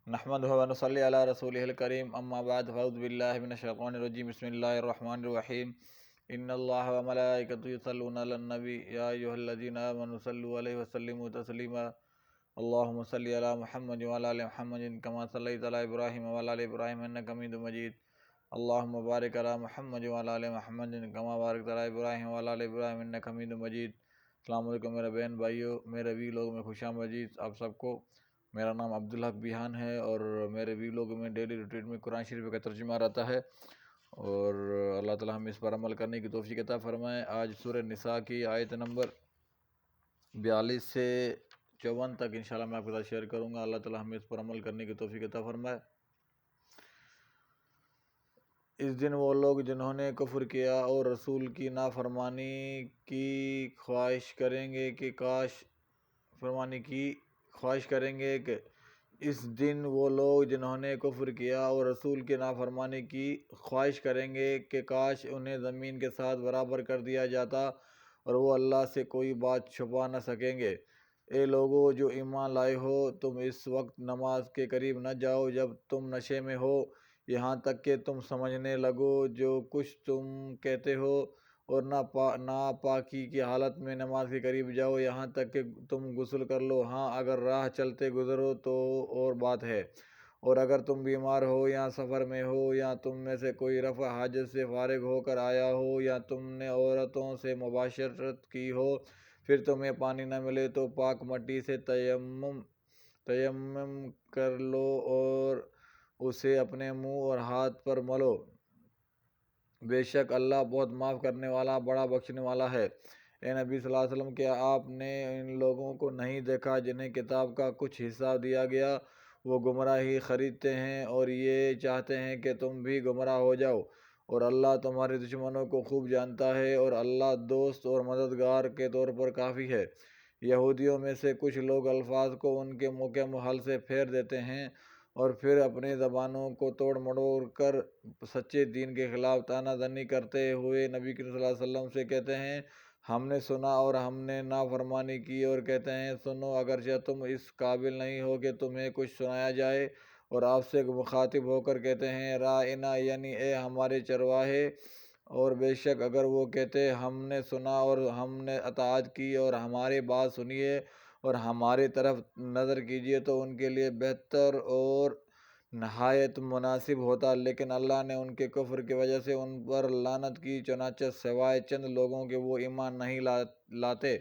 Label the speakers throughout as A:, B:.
A: نحمدہ و نصلی علی رسولہ الکریم، اما بعد فاعوذ باللہ من الشیطان الرجیم، بسم اللہ الرحمن الرحیم۔ ان اللہ و ملائکتہ یصلون علی النبی یا ایھا الذین آمنوا صلوا علیہ وسلموا تسلیما۔ اللہم صلی علی محمد وعلی آل محمد کما صلیت علی ابراہیم وعلی آل ابراہیم انک حمید مجید۔ اللہم بارک علی محمد وعلی آل محمد کما بارکت علی ابراہیم وعلی آل ابراہیم انک حمید مجید۔ السلام علیکم میرے بہن بھائیوں، میرے وی لوگ میں خوش آمدید آپ سب کو۔ میرا نام عبدالحق بیہان ہے اور میرے ویلوگ میں ڈیلی روٹین میں قرآن شریف کا ترجمہ رہتا ہے، اور اللہ تعالی ہمیں اس پر عمل کرنے کی توفیق عطا فرمائے۔ آج سورہ نساء کی آیت نمبر 42 سے 54 تک انشاءاللہ میں آپ کے ساتھ شیئر کروں گا۔ اللہ تعالی ہمیں اس پر عمل کرنے کی توفیق عطا فرمائے۔ اس دن وہ لوگ جنہوں نے کفر کیا اور رسول کی نافرمانی کی خواہش کریں گے کہ اس دن وہ لوگ جنہوں نے کفر کیا اور رسول کی نافرمانی کی خواہش کریں گے کہ کاش انہیں زمین کے ساتھ برابر کر دیا جاتا، اور وہ اللہ سے کوئی بات چھپا نہ سکیں گے۔ اے لوگو جو ایمان لائے ہو، تم اس وقت نماز کے قریب نہ جاؤ جب تم نشے میں ہو، یہاں تک کہ تم سمجھنے لگو جو کچھ تم کہتے ہو، اور ناپاکی کی حالت میں نماز کے قریب جاؤ یہاں تک کہ تم غسل کر لو۔ ہاں اگر راہ چلتے گزرو تو اور بات ہے، اور اگر تم بیمار ہو یا سفر میں ہو، یا تم میں سے کوئی رفع حاجت سے فارغ ہو کر آیا ہو، یا تم نے عورتوں سے مباشرت کی ہو، پھر تمہیں پانی نہ ملے تو پاک مٹی سے تیمم کر لو اور اسے اپنے منہ اور ہاتھ پر ملو۔ بے شک اللہ بہت معاف کرنے والا، بڑا بخشنے والا ہے۔ اے نبی صلی اللہ علیہ وسلم، کیا آپ نے ان لوگوں کو نہیں دیکھا جنہیں کتاب کا کچھ حصہ دیا گیا؟ وہ گمراہی خریدتے ہیں اور یہ چاہتے ہیں کہ تم بھی گمراہ ہو جاؤ، اور اللہ تمہارے دشمنوں کو خوب جانتا ہے، اور اللہ دوست اور مددگار کے طور پر کافی ہے۔ یہودیوں میں سے کچھ لوگ الفاظ کو ان کے منہ کے محل سے پھیر دیتے ہیں، اور پھر اپنی زبانوں کو توڑ مڑوڑ کر سچے دین کے خلاف طعنہ زنی کرتے ہوئے نبی کریم صلی اللہ علیہ وسلم سے کہتے ہیں ہم نے سنا اور ہم نے نافرمانی کی، اور کہتے ہیں سنو اگرچہ تم اس قابل نہیں ہو کہ تمہیں کچھ سنایا جائے، اور آپ سے مخاطب ہو کر کہتے ہیں راعنا، یعنی اے ہمارے چرواہے۔ اور بے شک اگر وہ کہتے ہم نے سنا اور ہم نے اطاعت کی اور ہماری بات سنیے اور ہماری طرف نظر کیجیے تو ان کے لیے بہتر اور نہایت مناسب ہوتا، لیکن اللہ نے ان کے کفر کی وجہ سے ان پر لعنت کی، چنانچہ سوائے چند لوگوں کے وہ ایمان نہیں لاتے۔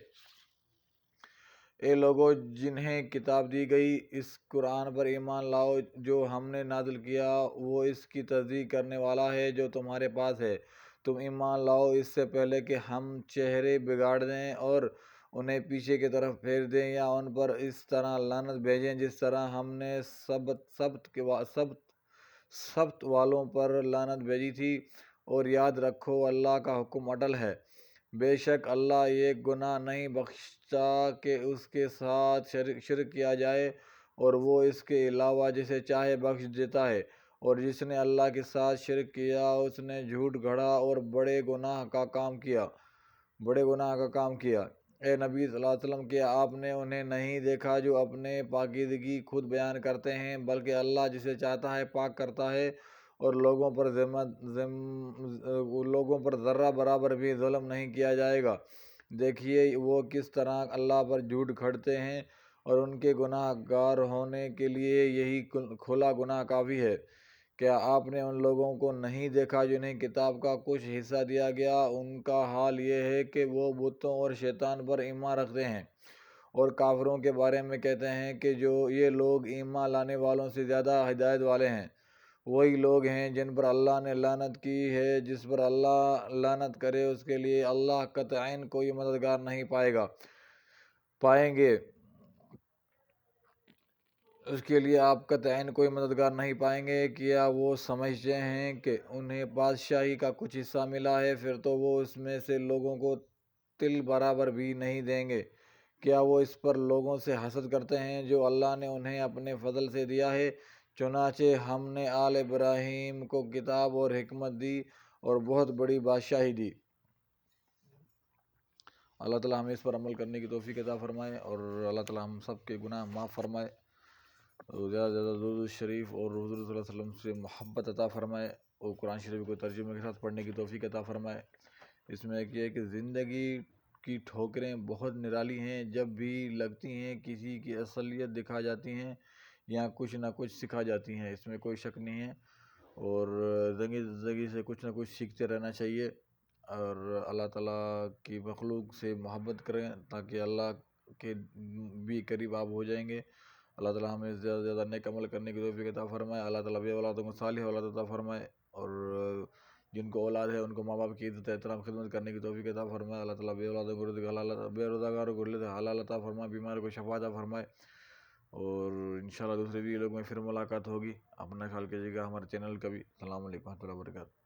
A: اے لوگو جنہیں کتاب دی گئی، اس قرآن پر ایمان لاؤ جو ہم نے نازل کیا، وہ اس کی تصدیق کرنے والا ہے جو تمہارے پاس ہے۔ تم ایمان لاؤ اس سے پہلے کہ ہم چہرے بگاڑ دیں اور انہیں پیچھے کی طرف پھیر دیں، یا ان پر اس طرح لعنت بھیجیں جس طرح ہم نے سبت والوں پر لعنت بھیجی تھی۔ اور یاد رکھو اللہ کا حکم اٹل ہے۔ بے شک اللہ یہ گناہ نہیں بخشتا کہ اس کے ساتھ شرک کیا جائے، اور وہ اس کے علاوہ جسے چاہے بخش دیتا ہے، اور جس نے اللہ کے ساتھ شرک کیا اس نے جھوٹ گھڑا اور بڑے گناہ کا کام کیا۔ اے نبی صلی اللہ علیہ وسلم، کیا آپ نے انہیں نہیں دیکھا جو اپنے پاکیزگی خود بیان کرتے ہیں؟ بلکہ اللہ جسے چاہتا ہے پاک کرتا ہے، اور لوگوں پر ذرہ برابر بھی ظلم نہیں کیا جائے گا۔ دیکھیے وہ کس طرح اللہ پر جھوٹ گھڑتے ہیں، اور ان کے گناہ گار ہونے کے لیے یہی کھلا گناہ کافی ہے۔ کیا آپ نے ان لوگوں کو نہیں دیکھا جنہیں کتاب کا کچھ حصہ دیا گیا؟ ان کا حال یہ ہے کہ وہ بتوں اور شیطان پر ایمان رکھتے ہیں، اور کافروں کے بارے میں کہتے ہیں کہ یہ لوگ ایمان لانے والوں سے زیادہ ہدایت والے ہیں۔ وہی لوگ ہیں جن پر اللہ نے لعنت کی ہے، جس پر اللہ لعنت کرے اس کے لیے اللہ قطعاً کوئی مددگار نہیں پائیں گے۔ اس کے لیے آپ قطعاً کوئی مددگار نہیں پائیں گے۔ کیا وہ سمجھتے ہیں کہ انہیں بادشاہی کا کچھ حصہ ملا ہے، پھر تو وہ اس میں سے لوگوں کو تل برابر بھی نہیں دیں گے؟ کیا وہ اس پر لوگوں سے حسد کرتے ہیں جو اللہ نے انہیں اپنے فضل سے دیا ہے؟ چنانچہ ہم نے آل ابراہیم کو کتاب اور حکمت دی اور بہت بڑی بادشاہی دی۔ اللہ تعالیٰ ہمیں اس پر عمل کرنے کی توفیق عطا فرمائے، اور اللہ تعالیٰ ہم سب کے گناہ معاف فرمائے۔ زیادہ سے زیادہ درود شریف اور حضور صلی اللہ علیہ وسلم سے محبت عطا فرمائے، اور قرآن شریف کو ترجمے کے ساتھ پڑھنے کی توفیق عطا فرمائے۔ اس میں ایک یہ ہے کہ زندگی کی ٹھوکریں بہت نرالی ہیں، جب بھی لگتی ہیں کسی کی اصلیت دکھا جاتی ہیں یا کچھ نہ کچھ سکھا جاتی ہیں، اس میں کوئی شک نہیں ہے، اور زندگی سے کچھ نہ کچھ سیکھتے رہنا چاہیے، اور اللہ تعالیٰ کی مخلوق سے محبت کریں تاکہ اللہ کے بھی قریب آپ ہو جائیں گے۔ اللہ تعالیٰ ہمیں زیادہ سے زیادہ نیک عمل کرنے کی توفیق عطا فرمائے۔ اللہ تعالیٰ بے اولادوں کو صالح اولاد عطا فرمائے، اور جن کو اولاد ہے ان کو ماں باپ کی عزت احترام خدمت کرنے کی توفیق عطا فرمائے۔ اللہ تعالیٰ بے اولادوں کو رزق حلال، بے روزگاروں کو رزق حلال عطا فرمائے، بیمار کو شفا عطا فرمائے، اور انشاءاللہ دوسرے ویڈیو میں پھر ملاقات ہوگی۔ اپنا خیال کیجیے گا، ہمارے چینل کا بھی۔ السلام علیکم و رحمۃ اللہ وبرکاتہ۔